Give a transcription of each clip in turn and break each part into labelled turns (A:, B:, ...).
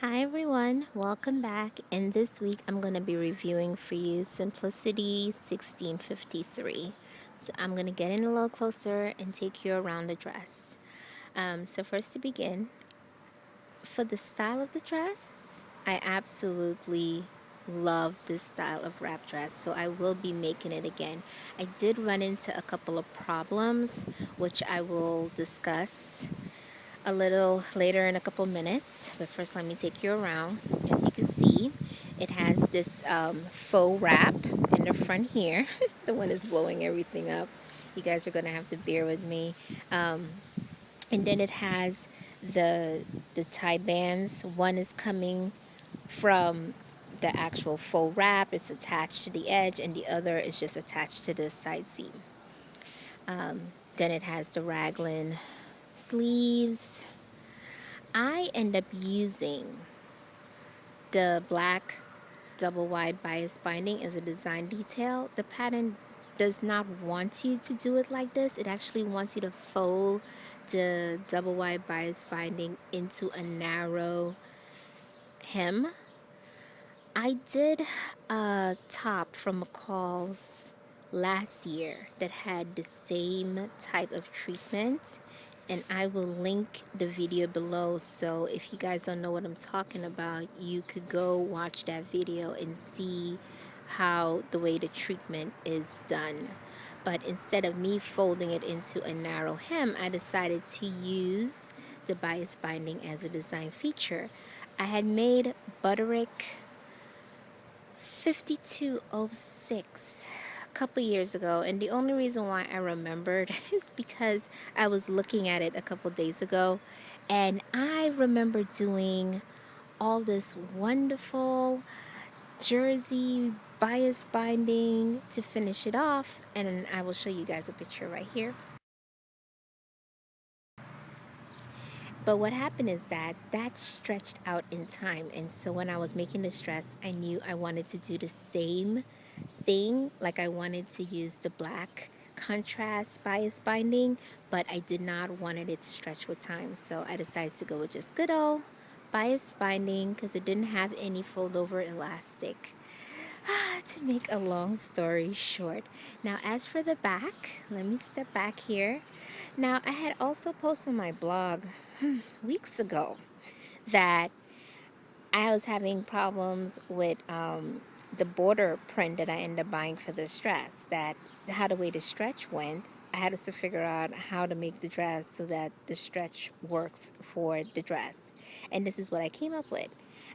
A: Hi everyone, welcome back. And this week I'm going to be reviewing for you Simplicity 1653. So I'm going to get in a little closer and take you around the dress. So first to begin, for the style of the dress, I absolutely love this style of wrap dress, so I will be making it again. I did run into a couple of problems, which I will discuss a little later in a couple minutes, but first let me take you around. As you can see, it has this faux wrap in the front here. The one is blowing everything up. You guys are gonna have to bear with me. And then it has the tie bands. One is coming from the actual faux wrap. It's attached to the edge, and the other is just attached to the side seam. Then it has the raglan sleeves. I end up using the black double wide bias binding as a design detail. The pattern does not want you to do it like this. It actually wants you to fold the double wide bias binding into a narrow hem. I did a top from McCall's last year that had the same type of treatment, and I will link the video below, so if you guys don't know what I'm talking about, you could go watch that video and see how the way the treatment is done. But instead of me folding it into a narrow hem, I decided to use the bias binding as a design feature. I had made Butterick 5206 a couple years ago, and the only reason why I remembered is because I was looking at it a couple days ago, and I remember doing all this wonderful jersey bias binding to finish it off, and I will show you guys a picture right here. But what happened is that stretched out in time, and so when I was making this dress, I knew I wanted to do the same thing. Like, I wanted to use the black contrast bias binding, but I did not want it to stretch with time, so I decided to go with just good old bias binding because it didn't have any fold over elastic. To make a long story short, now as for the back, let me step back here. Now, I had also posted on my blog weeks ago that I was having problems with the border print that I ended up buying for this dress. That how the way the stretch went, I had to figure out how to make the dress so that the stretch works for the dress. And this is what I came up with.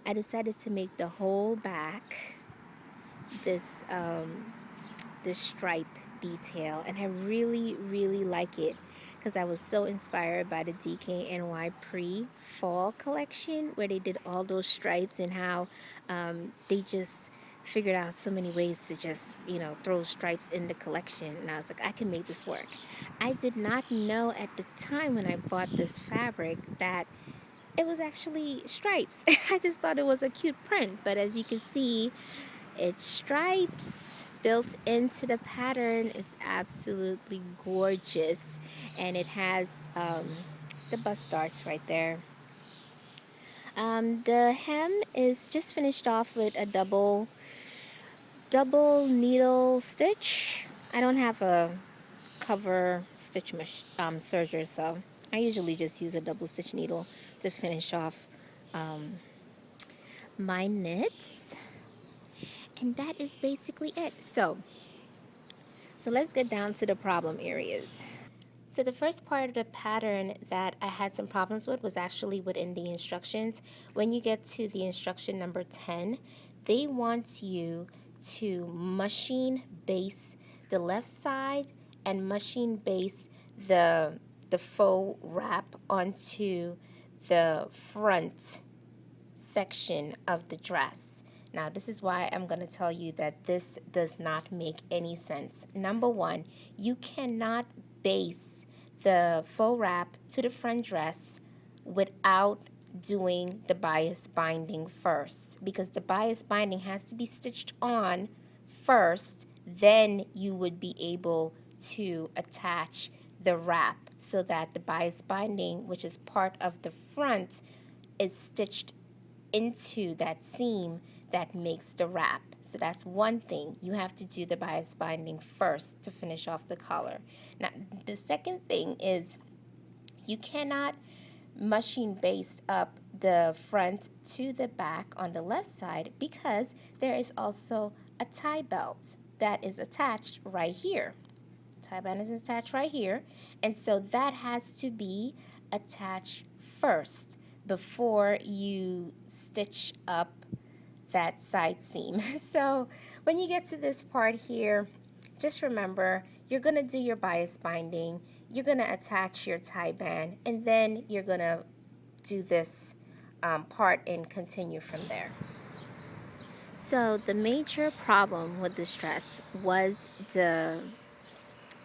A: I decided to make the whole back this the stripe detail, and I really like it because I was so inspired by the DKNY pre-fall collection where they did all those stripes, and how they just figured out so many ways to just, throw stripes in the collection, and I was like, I can make this work. I did not know at the time when I bought this fabric that it was actually stripes. I just thought it was a cute print, but as you can see, it's stripes built into the pattern. It's absolutely gorgeous, and it has the bust darts right there. The hem is just finished off with a double needle stitch. I don't have a cover stitch serger, so I usually just use a double stitch needle to finish off my knits, and that is basically it. So let's get down to the problem areas. So the first part of the pattern that I had some problems with was actually within the instructions. When you get to the instruction number 10, they want you to machine base the left side and machine base the faux wrap onto the front section of the dress. Now, this is why I'm going to tell you that this does not make any sense. Number one, you cannot base the faux wrap to the front dress without doing the bias binding first, because the bias binding has to be stitched on first, then you would be able to attach the wrap so that the bias binding, which is part of the front, is stitched into that seam that makes the wrap. So that's one thing. You have to do the bias binding first to finish off the collar. Now, the second thing is you cannot machine baste up the front to the back on the left side because there is also a tie belt that is attached right here. Tie band is attached right here, and so that has to be attached first before you stitch up that side seam. So when you get to this part here, just remember you're going to do your bias binding, you're going to attach your tie band, and then you're going to do this part and continue from there. So the major problem with this dress was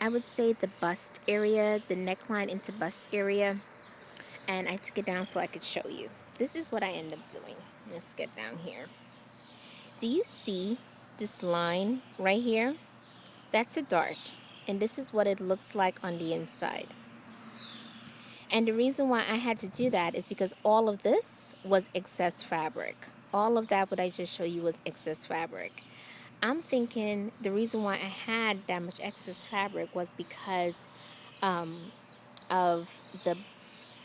A: I would say the bust area, the neckline into bust area, and I took it down so I could show you. This is what I end up doing. Let's get down here. Do you see this line right here? That's a dart, and this is what it looks like on the inside. And the reason why I had to do that is because all of this was excess fabric. All of that what I just showed you was excess fabric. I'm thinking the reason why I had that much excess fabric was because of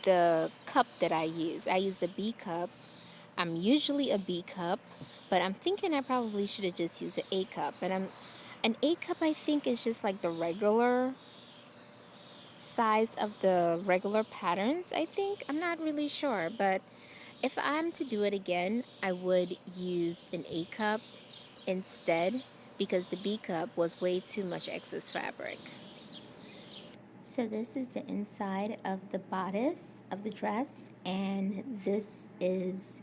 A: the cup that I use. I use a B cup. I'm usually a B cup, but I'm thinking I probably should have just used an A cup. And an A cup I think is just like the regular size of the regular patterns, I think. I'm not really sure, but if I'm to do it again, I would use an A cup instead because the B cup was way too much excess fabric. So this is the inside of the bodice of the dress, and this is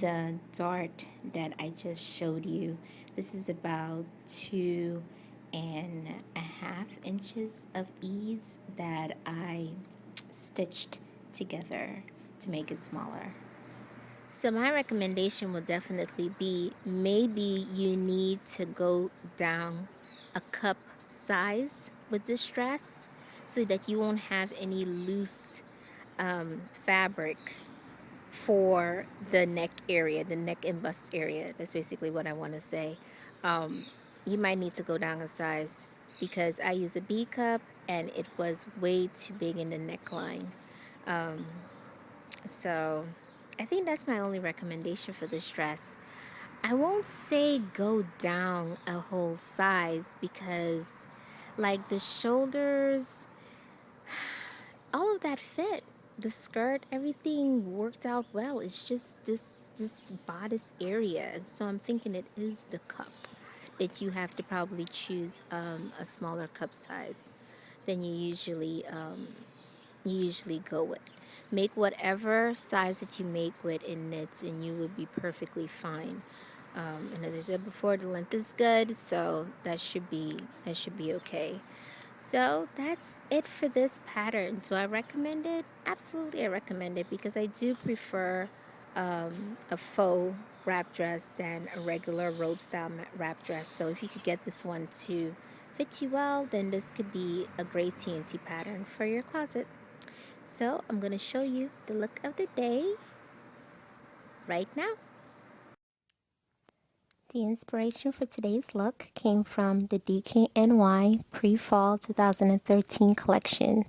A: the dart that I just showed you. This is about 2.5 inches of ease that I stitched together to make it smaller. So my recommendation would definitely be maybe you need to go down a cup size with this dress so that you won't have any loose fabric for the neck area, the neck and bust area. That's basically what I want to say. You might need to go down a size because I use a B cup and it was way too big in the neckline. So I think that's my only recommendation for this dress. I won't say go down a whole size because like the shoulders, all of that fit. The skirt, everything worked out well. It's just this bodice area. And so I'm thinking it is the cup that you have to probably choose a smaller cup size than you usually go with. Make whatever size that you make with in knits and you will be perfectly fine. And as I said before, the length is good, so that should be okay. So that's it for this pattern. Do I recommend it? Absolutely I recommend it because I do prefer a faux wrap dress than a regular robe style wrap dress. So if you could get this one to fit you well, then this could be a great TNT pattern for your closet. So I'm going to show you the look of the day right now. The inspiration for today's look came from the DKNY Pre-Fall 2013 collection.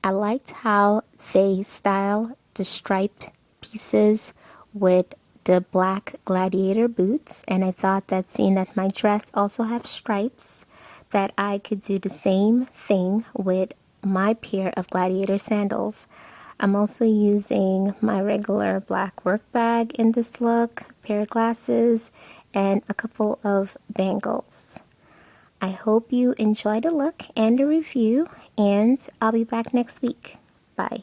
A: I liked how they style the striped pieces with the black gladiator boots, and I thought that seeing that my dress also have stripes, that I could do the same thing with my pair of gladiator sandals. I'm also using my regular black work bag in this look, pair of glasses, and a couple of bangles. I hope you enjoyed the look and the review, and I'll be back next week. Bye.